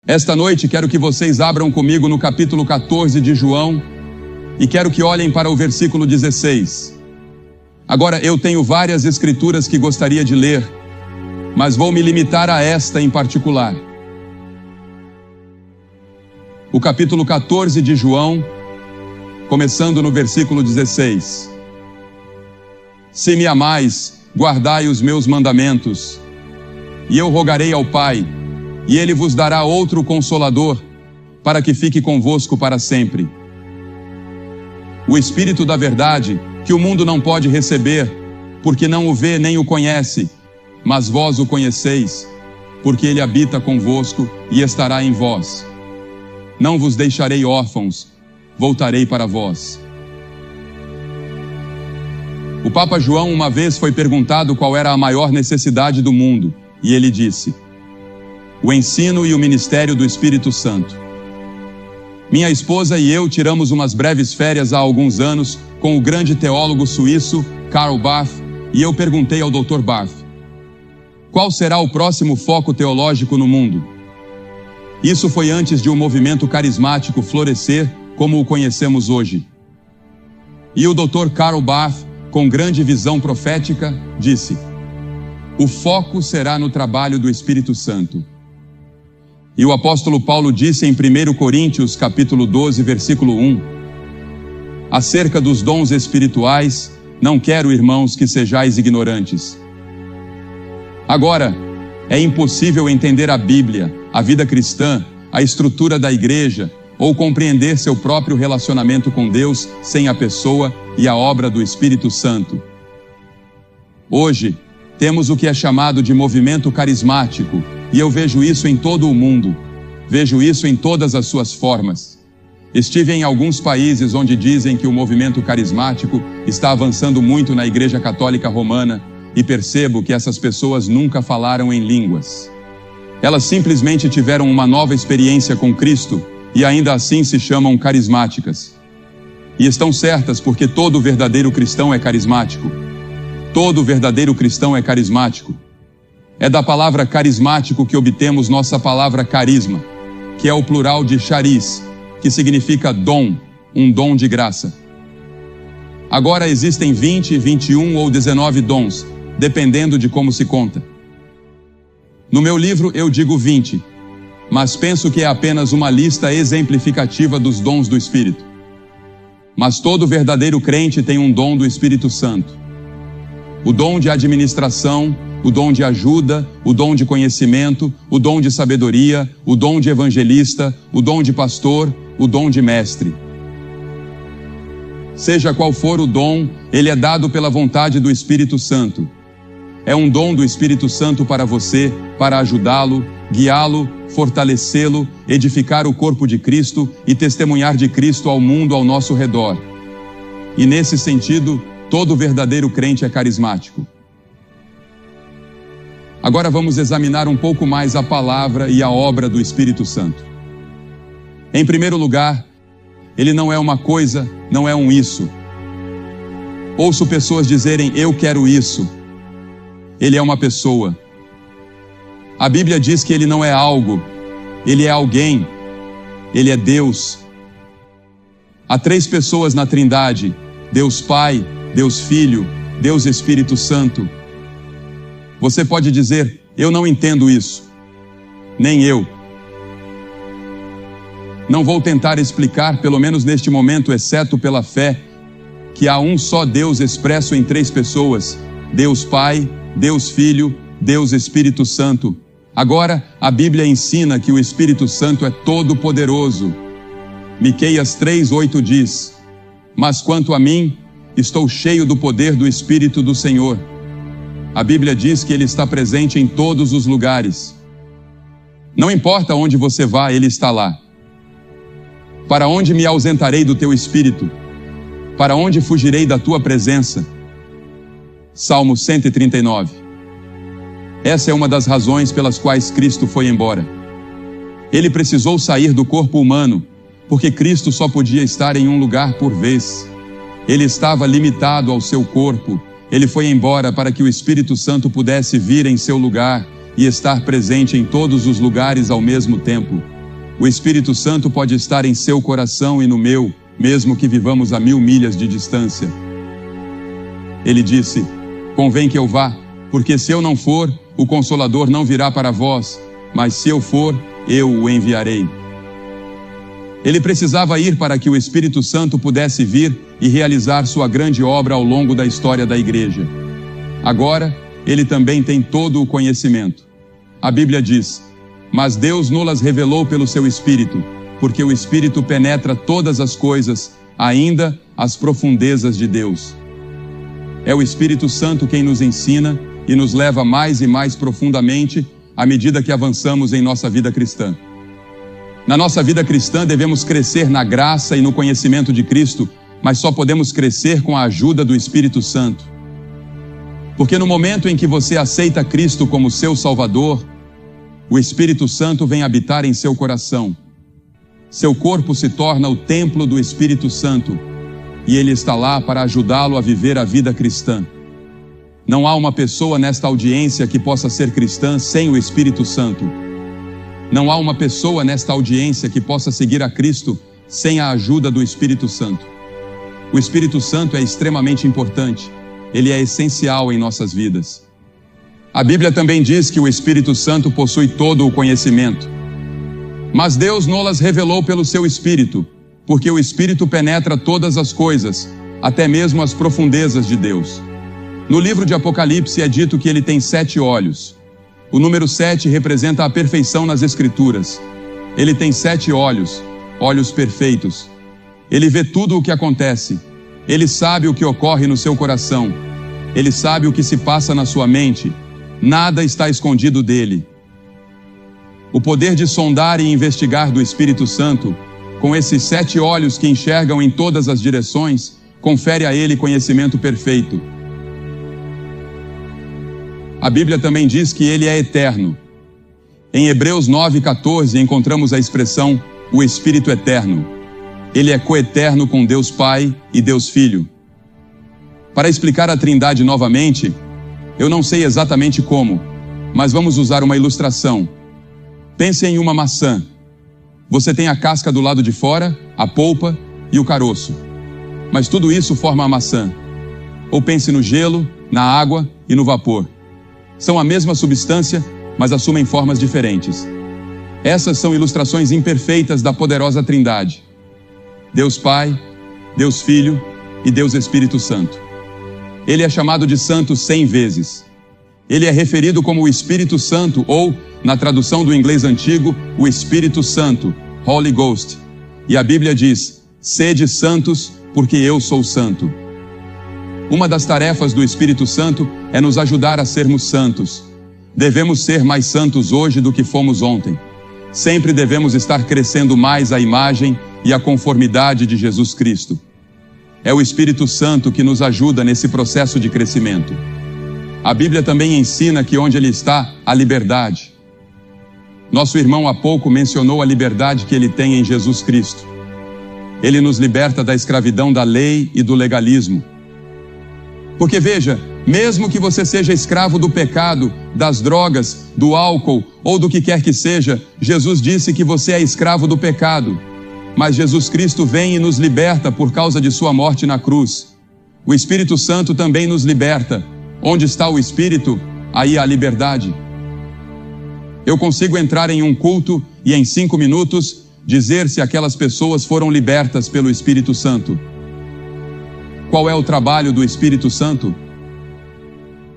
Esta noite quero que vocês abram comigo no capítulo 14 de João e quero que olhem para o versículo 16. Agora, eu tenho várias escrituras que gostaria de ler, mas vou me limitar a esta em particular. O capítulo 14 de João, começando no versículo 16. Se me amais, guardai os meus mandamentos, e eu rogarei ao Pai, e Ele vos dará outro Consolador, para que fique convosco para sempre. O Espírito da verdade, que o mundo não pode receber, porque não o vê nem o conhece, mas vós o conheceis, porque Ele habita convosco e estará em vós. Não vos deixarei órfãos, voltarei para vós. O Papa João uma vez foi perguntado qual era a maior necessidade do mundo, e ele disse: o ensino e o ministério do Espírito Santo. Minha esposa e eu tiramos umas breves férias há alguns anos com o grande teólogo suíço Karl Barth, e eu perguntei ao Dr. Barth: qual será o próximo foco teológico no mundo? Isso foi antes de um movimento carismático florescer como o conhecemos hoje. E o Dr. Karl Barth, com grande visão profética, disse: o foco será no trabalho do Espírito Santo. E o apóstolo Paulo disse em 1 Coríntios, capítulo 12, versículo 1, acerca dos dons espirituais, não quero, irmãos, que sejais ignorantes. Agora, é impossível entender a Bíblia, a vida cristã, a estrutura da igreja, ou compreender seu próprio relacionamento com Deus sem a pessoa e a obra do Espírito Santo. Hoje, temos o que é chamado de movimento carismático, e eu vejo isso em todo o mundo. Vejo isso em todas as suas formas. Estive em alguns países onde dizem que o movimento carismático está avançando muito na Igreja Católica Romana e percebo que essas pessoas nunca falaram em línguas. Elas simplesmente tiveram uma nova experiência com Cristo e ainda assim se chamam carismáticas. E estão certas porque todo verdadeiro cristão é carismático. Todo verdadeiro cristão é carismático. É da palavra carismático que obtemos nossa palavra carisma, que é o plural de charis, que significa dom, um dom de graça. Agora existem 20, 21 ou 19 dons, dependendo de como se conta. No meu livro eu digo 20, mas penso que é apenas uma lista exemplificativa dos dons do Espírito. Mas todo verdadeiro crente tem um dom do Espírito Santo. O dom de administração, o dom de ajuda, o dom de conhecimento, o dom de sabedoria, o dom de evangelista, o dom de pastor, o dom de mestre. Seja qual for o dom, ele é dado pela vontade do Espírito Santo. É um dom do Espírito Santo para você, para ajudá-lo, guiá-lo, fortalecê-lo, edificar o corpo de Cristo e testemunhar de Cristo ao mundo ao nosso redor. E nesse sentido, todo verdadeiro crente é carismático. Agora vamos examinar um pouco mais a palavra e a obra do Espírito Santo. Em primeiro lugar, ele não é uma coisa, não é um isso. Ouço pessoas dizerem, eu quero isso. Ele é uma pessoa. A Bíblia diz que ele não é algo, ele é alguém, ele é Deus. Há 3 pessoas na Trindade, Deus Pai, Deus Filho, Deus Espírito Santo. Você pode dizer, eu não entendo isso. Nem eu. Não vou tentar explicar, pelo menos neste momento, exceto pela fé, que há um só Deus expresso em 3 pessoas, Deus Pai, Deus Filho, Deus Espírito Santo. Agora, a Bíblia ensina que o Espírito Santo é todo-poderoso. Miqueias 3:8 diz, mas quanto a mim, estou cheio do poder do Espírito do Senhor. A Bíblia diz que Ele está presente em todos os lugares. Não importa onde você vá, Ele está lá. Para onde me ausentarei do teu Espírito? Para onde fugirei da tua presença? Salmo 139. Essa é uma das razões pelas quais Cristo foi embora. Ele precisou sair do corpo humano, porque Cristo só podia estar em um lugar por vez. Ele estava limitado ao seu corpo. Ele foi embora para que o Espírito Santo pudesse vir em seu lugar e estar presente em todos os lugares ao mesmo tempo. O Espírito Santo pode estar em seu coração e no meu, mesmo que vivamos a 1000 milhas de distância. Ele disse: convém que eu vá, porque se eu não for, o Consolador não virá para vós, mas se eu for, eu o enviarei. Ele precisava ir para que o Espírito Santo pudesse vir e realizar sua grande obra ao longo da história da igreja. Agora, ele também tem todo o conhecimento. A Bíblia diz: mas Deus nos revelou pelo seu Espírito, porque o Espírito penetra todas as coisas, ainda as profundezas de Deus. É o Espírito Santo quem nos ensina e nos leva mais e mais profundamente à medida que avançamos em nossa vida cristã. Na nossa vida cristã devemos crescer na graça e no conhecimento de Cristo, mas só podemos crescer com a ajuda do Espírito Santo. Porque no momento em que você aceita Cristo como seu Salvador, o Espírito Santo vem habitar em seu coração. Seu corpo se torna o templo do Espírito Santo e ele está lá para ajudá-lo a viver a vida cristã. Não há uma pessoa nesta audiência que possa ser cristã sem o Espírito Santo. Não há uma pessoa nesta audiência que possa seguir a Cristo sem a ajuda do Espírito Santo. O Espírito Santo é extremamente importante. Ele é essencial em nossas vidas. A Bíblia também diz que o Espírito Santo possui todo o conhecimento. Mas Deus nos revelou pelo seu Espírito, porque o Espírito penetra todas as coisas, até mesmo as profundezas de Deus. No livro de Apocalipse é dito que ele tem 7 olhos. O número 7 representa a perfeição nas Escrituras. Ele tem 7 olhos, olhos perfeitos. Ele vê tudo o que acontece. Ele sabe o que ocorre no seu coração. Ele sabe o que se passa na sua mente. Nada está escondido dele. O poder de sondar e investigar do Espírito Santo, com esses 7 olhos que enxergam em todas as direções, confere a ele conhecimento perfeito. A Bíblia também diz que ele é eterno. Em Hebreus 9:14 encontramos a expressão o Espírito Eterno. Ele é coeterno com Deus Pai e Deus Filho. Para explicar a Trindade novamente, eu não sei exatamente como, mas vamos usar uma ilustração. Pense em uma maçã. Você tem a casca do lado de fora, a polpa e o caroço. Mas tudo isso forma a maçã. Ou pense no gelo, na água e no vapor. São a mesma substância, mas assumem formas diferentes. Essas são ilustrações imperfeitas da poderosa Trindade. Deus Pai, Deus Filho e Deus Espírito Santo. Ele é chamado de Santo 100 vezes. Ele é referido como o Espírito Santo ou, na tradução do inglês antigo, o Espírito Santo, Holy Ghost. E a Bíblia diz: sede santos, porque eu sou santo. Uma das tarefas do Espírito Santo é nos ajudar a sermos santos. Devemos ser mais santos hoje do que fomos ontem. Sempre devemos estar crescendo mais a imagem e a conformidade de Jesus Cristo. É o Espírito Santo que nos ajuda nesse processo de crescimento. A Bíblia também ensina que onde Ele está, há liberdade. Nosso irmão há pouco mencionou a liberdade que Ele tem em Jesus Cristo. Ele nos liberta da escravidão da lei e do legalismo. Porque veja, mesmo que você seja escravo do pecado, das drogas, do álcool ou do que quer que seja, Jesus disse que você é escravo do pecado. Mas Jesus Cristo vem e nos liberta por causa de sua morte na cruz. O Espírito Santo também nos liberta. Onde está o Espírito, aí há liberdade. Eu consigo entrar em um culto e em 5 minutos dizer se aquelas pessoas foram libertas pelo Espírito Santo. Qual é o trabalho do Espírito Santo?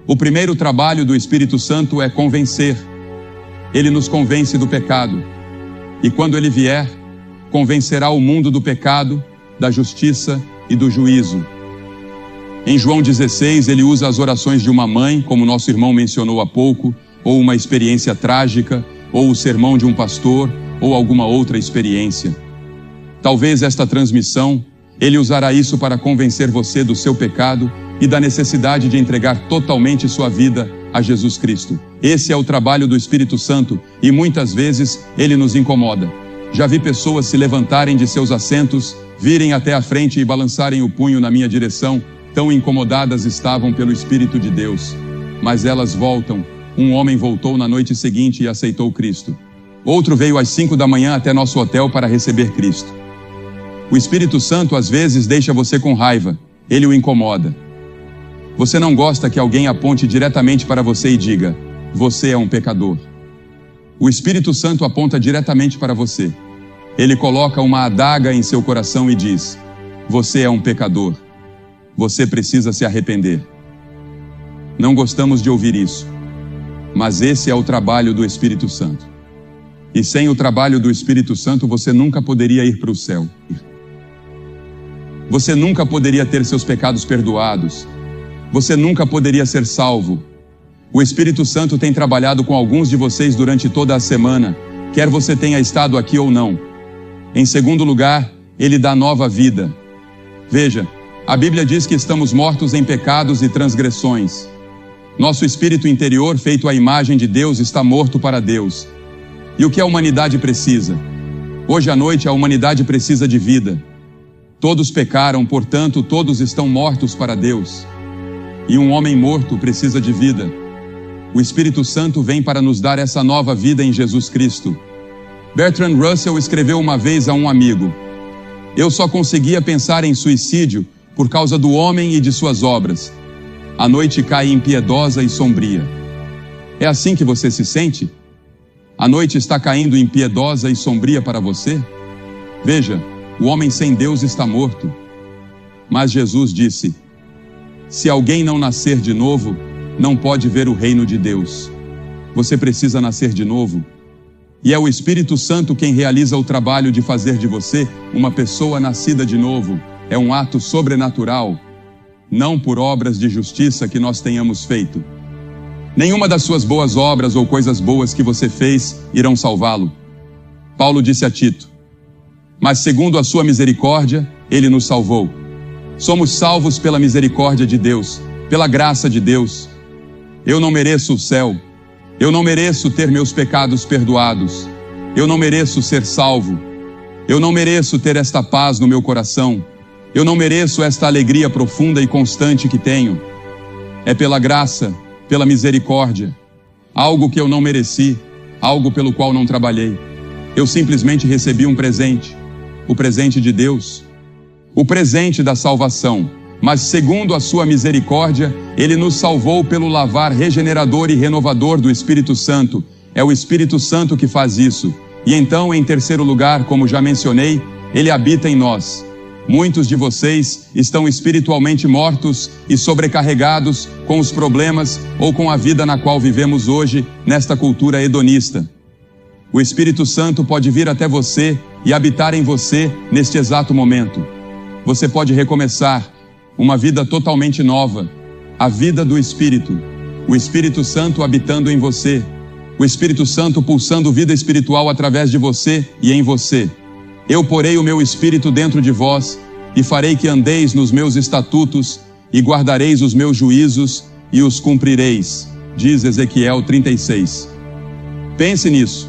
O primeiro trabalho do Espírito Santo é convencer. Ele nos convence do pecado. E quando ele vier, convencerá o mundo do pecado, da justiça e do juízo. Em João 16, ele usa as orações de uma mãe, como nosso irmão mencionou há pouco, ou uma experiência trágica, ou o sermão de um pastor, ou alguma outra experiência. Talvez esta transmissão, ele usará isso para convencer você do seu pecado e da necessidade de entregar totalmente sua vida a Jesus Cristo. Esse é o trabalho do Espírito Santo e muitas vezes ele nos incomoda. Já vi pessoas se levantarem de seus assentos, virem até a frente e balançarem o punho na minha direção, tão incomodadas estavam pelo Espírito de Deus. Mas elas voltam Um homem voltou na noite seguinte e aceitou Cristo. Outro veio às 5 da manhã até nosso hotel para receber Cristo. O Espírito Santo às vezes deixa você com raiva, ele o incomoda. Você não gosta que alguém aponte diretamente para você e diga: você é um pecador. O Espírito Santo aponta diretamente para você. Ele coloca uma adaga em seu coração e diz: você é um pecador. Você precisa se arrepender. Não gostamos de ouvir isso, mas esse é o trabalho do Espírito Santo. E sem o trabalho do Espírito Santo, você nunca poderia ir para o céu. Você nunca poderia ter seus pecados perdoados. Você nunca poderia ser salvo. O Espírito Santo tem trabalhado com alguns de vocês durante toda a semana, quer você tenha estado aqui ou não. Em segundo lugar, ele dá nova vida. Veja, a Bíblia diz que estamos mortos em pecados e transgressões. Nosso espírito interior, feito à imagem de Deus, está morto para Deus. E o que a humanidade precisa? Hoje à noite a humanidade precisa de vida. Todos pecaram, portanto, todos estão mortos para Deus. E um homem morto precisa de vida. O Espírito Santo vem para nos dar essa nova vida em Jesus Cristo. Bertrand Russell escreveu uma vez a um amigo: eu só conseguia pensar em suicídio por causa do homem e de suas obras. A noite cai impiedosa e sombria. É assim que você se sente? A noite está caindo impiedosa e sombria para você? Veja, o homem sem Deus está morto. Mas Jesus disse: se alguém não nascer de novo, não pode ver o reino de Deus. Você precisa nascer de novo. E é o Espírito Santo quem realiza o trabalho de fazer de você uma pessoa nascida de novo. É um ato sobrenatural, não por obras de justiça que nós tenhamos feito. Nenhuma das suas boas obras ou coisas boas que você fez irão salvá-lo. Paulo disse a Tito: mas segundo a sua misericórdia, ele nos salvou. Somos salvos pela misericórdia de Deus, pela graça de Deus. Eu não mereço o céu. Eu não mereço ter meus pecados perdoados. Eu não mereço ser salvo. Eu não mereço ter esta paz no meu coração. Eu não mereço esta alegria profunda e constante que tenho. É pela graça, pela misericórdia, algo que eu não mereci, algo pelo qual não trabalhei. Eu simplesmente recebi um presente, o presente de Deus, o presente da salvação. Mas segundo a sua misericórdia, ele nos salvou pelo lavar regenerador e renovador do Espírito Santo. É o Espírito Santo que faz isso. E então, em terceiro lugar, como já mencionei, ele habita em nós. Muitos de vocês estão espiritualmente mortos e sobrecarregados com os problemas ou com a vida na qual vivemos hoje, nesta cultura hedonista. O Espírito Santo pode vir até você e habitar em você neste exato momento. Você pode recomeçar uma vida totalmente nova, a vida do Espírito, o Espírito Santo habitando em você, o Espírito Santo pulsando vida espiritual através de você e em você. Eu porei o meu Espírito dentro de vós e farei que andeis nos meus estatutos e guardareis os meus juízos e os cumprireis, diz Ezequiel 36. Pense nisso.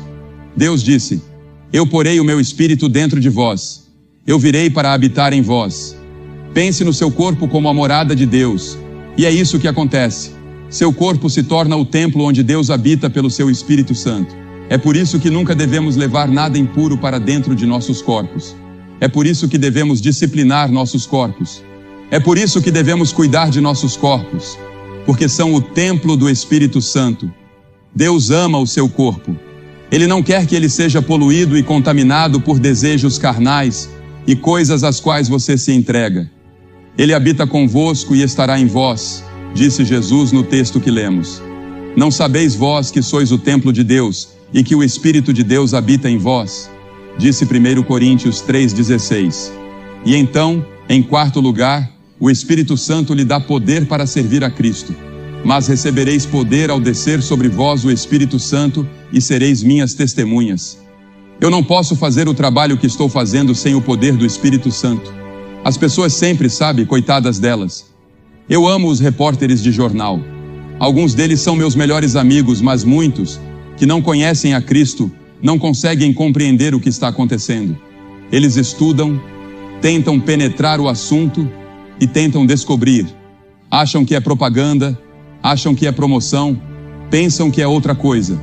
Deus disse: eu porei o meu Espírito dentro de vós, eu virei para habitar em vós. Pense no seu corpo como a morada de Deus. E é isso que acontece. Seu corpo se torna o templo onde Deus habita pelo seu Espírito Santo. É por isso que nunca devemos levar nada impuro para dentro de nossos corpos. É por isso que devemos disciplinar nossos corpos. É por isso que devemos cuidar de nossos corpos, porque são o templo do Espírito Santo. Deus ama o seu corpo. Ele não quer que ele seja poluído e contaminado por desejos carnais e coisas às quais você se entrega. Ele habita convosco e estará em vós, disse Jesus no texto que lemos. Não sabeis vós que sois o templo de Deus e que o Espírito de Deus habita em vós? Disse 1 Coríntios 3,16. E então, em quarto lugar, o Espírito Santo lhe dá poder para servir a Cristo. Mas recebereis poder ao descer sobre vós o Espírito Santo e sereis minhas testemunhas. Eu não posso fazer o trabalho que estou fazendo sem o poder do Espírito Santo. As pessoas sempre, sabe, coitadas delas. Eu amo os repórteres de jornal. Alguns deles são meus melhores amigos, mas muitos, que não conhecem a Cristo, não conseguem compreender o que está acontecendo. Eles estudam, tentam penetrar o assunto e tentam descobrir. Acham que é propaganda, acham que é promoção, pensam que é outra coisa.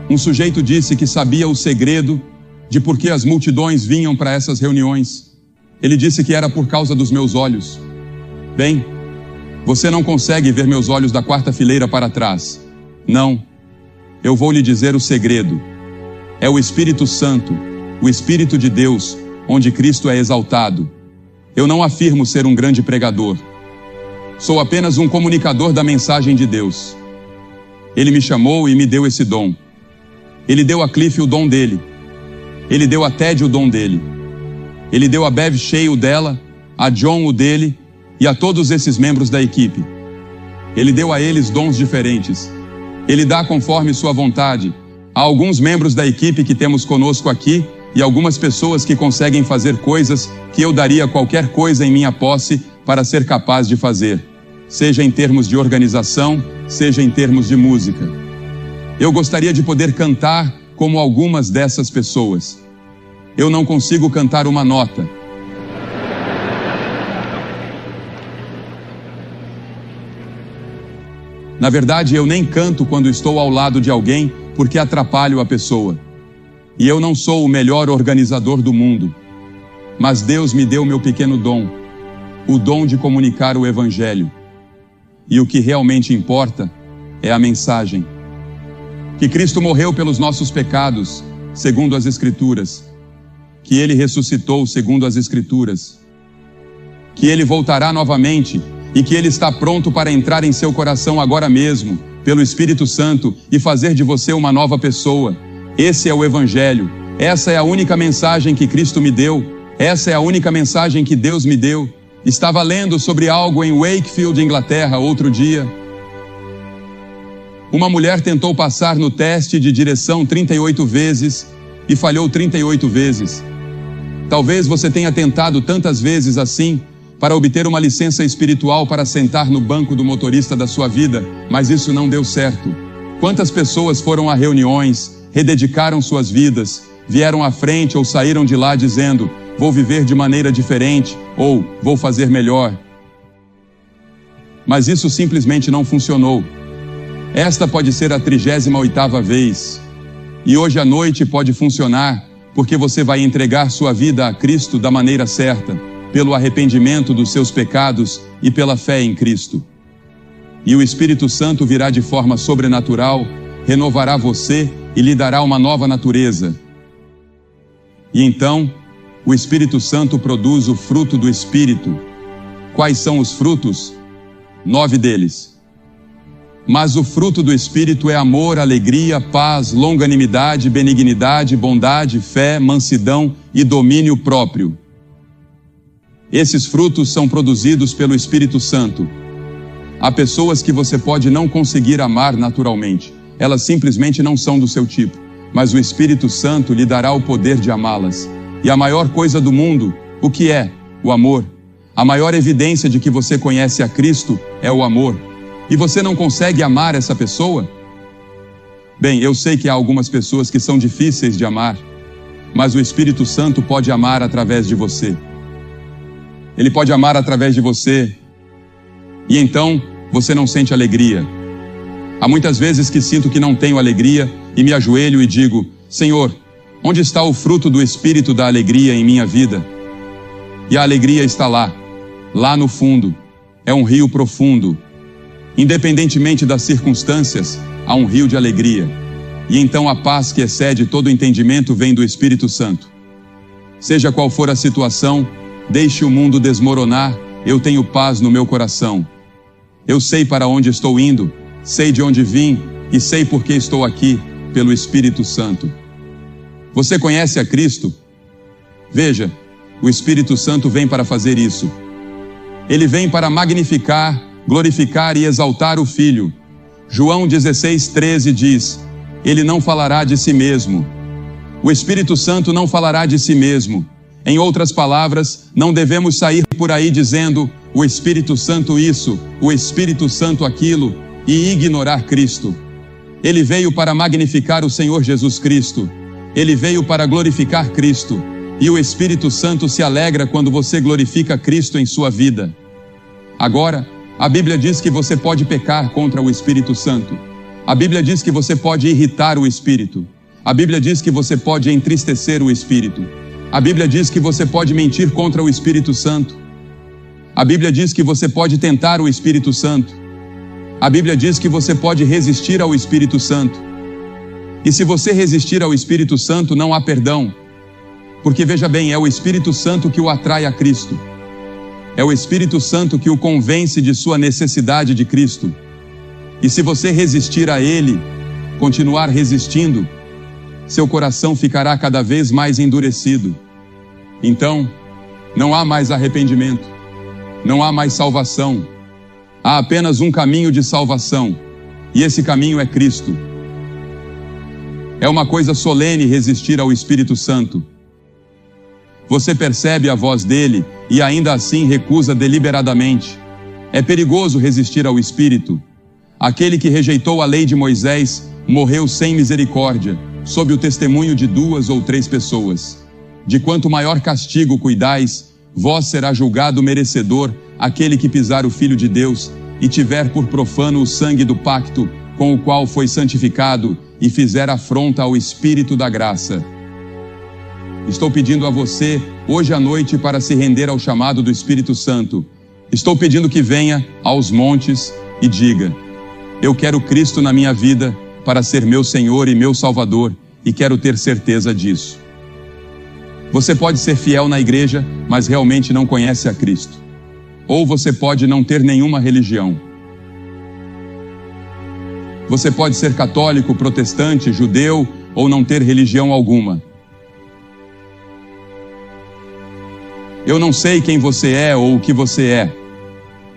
Um sujeito disse que sabia o segredo de por que as multidões vinham para essas reuniões. Ele disse que era por causa dos meus olhos. Bem, você não consegue ver meus olhos da quarta fileira para trás. Não. Eu vou lhe dizer o segredo. É o Espírito Santo, o Espírito de Deus, onde Cristo é exaltado. Eu não afirmo ser um grande pregador. Sou apenas um comunicador da mensagem de Deus. Ele me chamou e me deu esse dom. Ele deu a Cliff o dom dele. Ele deu a Ted o dom dele. Ele deu a Bev Shea o dela, a John o dele e a todos esses membros da equipe. Ele deu a eles dons diferentes. Ele dá conforme sua vontade. Há alguns membros da equipe que temos conosco aqui e algumas pessoas que conseguem fazer coisas que eu daria qualquer coisa em minha posse para ser capaz de fazer, seja em termos de organização, seja em termos de música. Eu gostaria de poder cantar como algumas dessas pessoas. Eu não consigo cantar uma nota. Na verdade, eu nem canto quando estou ao lado de alguém porque atrapalho a pessoa. E eu não sou o melhor organizador do mundo. Mas Deus me deu meu pequeno dom, o dom de comunicar o Evangelho. E o que realmente importa é a mensagem. Que Cristo morreu pelos nossos pecados, segundo as Escrituras. Que Ele ressuscitou, segundo as Escrituras. Que Ele voltará novamente e que Ele está pronto para entrar em seu coração agora mesmo, pelo Espírito Santo, e fazer de você uma nova pessoa. Esse é o Evangelho. Essa é a única mensagem que Cristo me deu. Essa é a única mensagem que Deus me deu. Estava lendo sobre algo em Wakefield, Inglaterra, outro dia. Uma mulher tentou passar no teste de direção 38 vezes e falhou 38 vezes. Talvez você tenha tentado tantas vezes assim para obter uma licença espiritual para sentar no banco do motorista da sua vida, mas isso não deu certo. Quantas pessoas foram a reuniões, rededicaram suas vidas, vieram à frente ou saíram de lá dizendo: vou viver de maneira diferente ou vou fazer melhor. Mas isso simplesmente não funcionou. Esta pode ser a 38ª vez. E hoje à noite pode funcionar, porque você vai entregar sua vida a Cristo da maneira certa, pelo arrependimento dos seus pecados e pela fé em Cristo. E o Espírito Santo virá de forma sobrenatural, renovará você e lhe dará uma nova natureza. E então, o Espírito Santo produz o fruto do Espírito. Quais são os frutos? 9 deles. Mas o fruto do Espírito é amor, alegria, paz, longanimidade, benignidade, bondade, fé, mansidão e domínio próprio. Esses frutos são produzidos pelo Espírito Santo. Há pessoas que você pode não conseguir amar naturalmente. Elas simplesmente não são do seu tipo. Mas o Espírito Santo lhe dará o poder de amá-las. E a maior coisa do mundo, o que é? O amor. A maior evidência de que você conhece a Cristo é o amor. E você não consegue amar essa pessoa? Bem, eu sei que há algumas pessoas que são difíceis de amar, mas o Espírito Santo pode amar através de você. Ele pode amar através de você. E então, você não sente alegria. Há muitas vezes que sinto que não tenho alegria e me ajoelho e digo: Senhor, onde está o fruto do Espírito da alegria em minha vida? E a alegria está lá, lá no fundo. É um rio profundo. Independentemente das circunstâncias, há um rio de alegria. E então a paz que excede todo entendimento vem do Espírito Santo. Seja qual for a situação, deixe o mundo desmoronar, eu tenho paz no meu coração. Eu sei para onde estou indo, sei de onde vim e sei por que estou aqui, pelo Espírito Santo. Você conhece a Cristo? Veja, o Espírito Santo vem para fazer isso. Ele vem para magnificar, glorificar e exaltar o Filho. João 16:13 diz: Ele não falará de si mesmo. O Espírito Santo não falará de si mesmo. Em outras palavras, não devemos sair por aí dizendo: o Espírito Santo isso, o Espírito Santo aquilo, e ignorar Cristo. Ele veio para magnificar o Senhor Jesus Cristo. Ele veio para glorificar Cristo. E o Espírito Santo se alegra quando você glorifica Cristo em sua vida. Agora, a Bíblia diz que você pode pecar contra o Espírito Santo. A Bíblia diz que você pode irritar o Espírito. A Bíblia diz que você pode entristecer o Espírito. A Bíblia diz que você pode mentir contra o Espírito Santo. A Bíblia diz que você pode tentar o Espírito Santo. A Bíblia diz que você pode resistir ao Espírito Santo. E se você resistir ao Espírito Santo, não há perdão. Porque veja bem, é o Espírito Santo que o atrai a Cristo. É o Espírito Santo que o convence de sua necessidade de Cristo. E se você resistir a Ele, continuar resistindo, seu coração ficará cada vez mais endurecido. Então, não há mais arrependimento, não há mais salvação. Há apenas um caminho de salvação, e esse caminho é Cristo. É uma coisa solene resistir ao Espírito Santo. Você percebe a voz dele e ainda assim recusa deliberadamente. É perigoso resistir ao Espírito. Aquele que rejeitou a lei de Moisés morreu sem misericórdia, sob o testemunho de 2 ou 3 pessoas. De quanto maior castigo cuidais, vós será julgado merecedor aquele que pisar o Filho de Deus e tiver por profano o sangue do pacto com o qual foi santificado e fizer afronta ao Espírito da graça. Estou pedindo a você, hoje à noite, para se render ao chamado do Espírito Santo. Estou pedindo que venha aos montes e diga: eu quero Cristo na minha vida para ser meu Senhor e meu Salvador, e quero ter certeza disso. Você pode ser fiel na igreja, mas realmente não conhece a Cristo. Ou você pode não ter nenhuma religião. Você pode ser católico, protestante, judeu, ou não ter religião alguma. Eu não sei quem você é ou o que você é,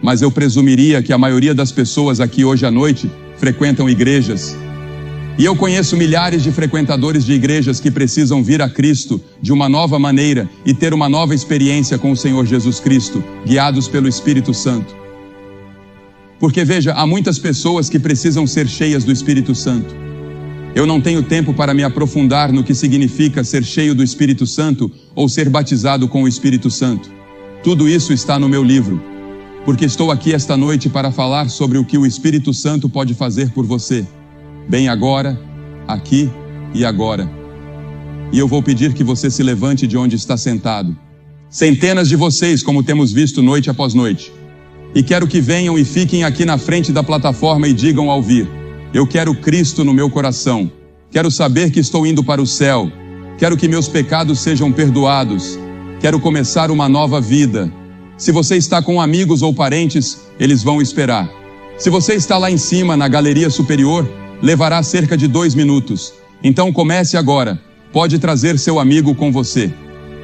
mas eu presumiria que a maioria das pessoas aqui hoje à noite frequentam igrejas. E eu conheço milhares de frequentadores de igrejas que precisam vir a Cristo de uma nova maneira e ter uma nova experiência com o Senhor Jesus Cristo, guiados pelo Espírito Santo. Porque veja, há muitas pessoas que precisam ser cheias do Espírito Santo. Eu não tenho tempo para me aprofundar no que significa ser cheio do Espírito Santo ou ser batizado com o Espírito Santo. Tudo isso está no meu livro, porque estou aqui esta noite para falar sobre o que o Espírito Santo pode fazer por você. Bem agora, aqui e agora. E eu vou pedir que você se levante de onde está sentado. Centenas de vocês, como temos visto noite após noite. E quero que venham e fiquem aqui na frente da plataforma e digam ao vir: eu quero Cristo no meu coração. Quero saber que estou indo para o céu. Quero que meus pecados sejam perdoados. Quero começar uma nova vida. Se você está com amigos ou parentes, eles vão esperar. Se você está lá em cima, na galeria superior, levará cerca de 2 minutos. Então comece agora. Pode trazer seu amigo com você.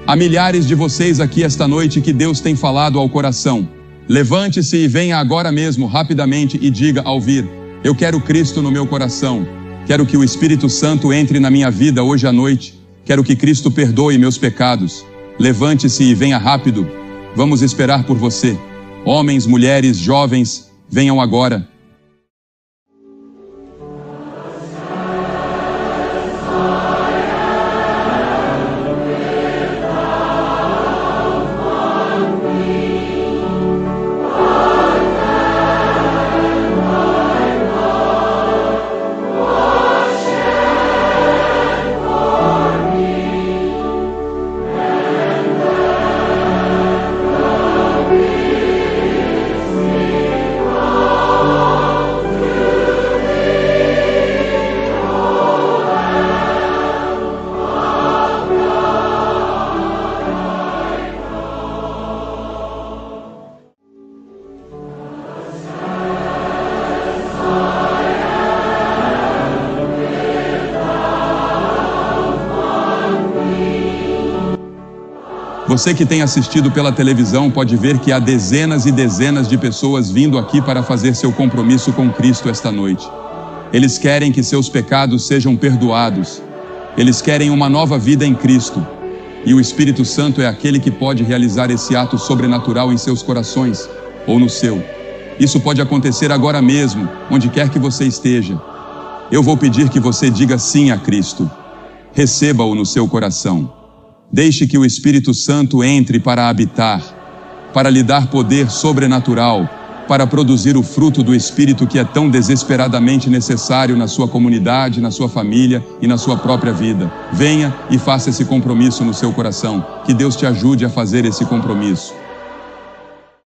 Há milhares de vocês aqui esta noite que Deus tem falado ao coração. Levante-se e venha agora mesmo, rapidamente, e diga ao vir: eu quero Cristo no meu coração. Quero que o Espírito Santo entre na minha vida hoje à noite. Quero que Cristo perdoe meus pecados. Levante-se e venha rápido. Vamos esperar por você. Homens, mulheres, jovens, venham agora. Você que tem assistido pela televisão pode ver que há dezenas e dezenas de pessoas vindo aqui para fazer seu compromisso com Cristo esta noite. Eles querem que seus pecados sejam perdoados. Eles querem uma nova vida em Cristo. E o Espírito Santo é aquele que pode realizar esse ato sobrenatural em seus corações, ou no seu. Isso pode acontecer agora mesmo, onde quer que você esteja. Eu vou pedir que você diga sim a Cristo. Receba-o no seu coração. Deixe que o Espírito Santo entre para habitar, para lhe dar poder sobrenatural, para produzir o fruto do Espírito que é tão desesperadamente necessário na sua comunidade, na sua família e na sua própria vida. Venha e faça esse compromisso no seu coração. Que Deus te ajude a fazer esse compromisso.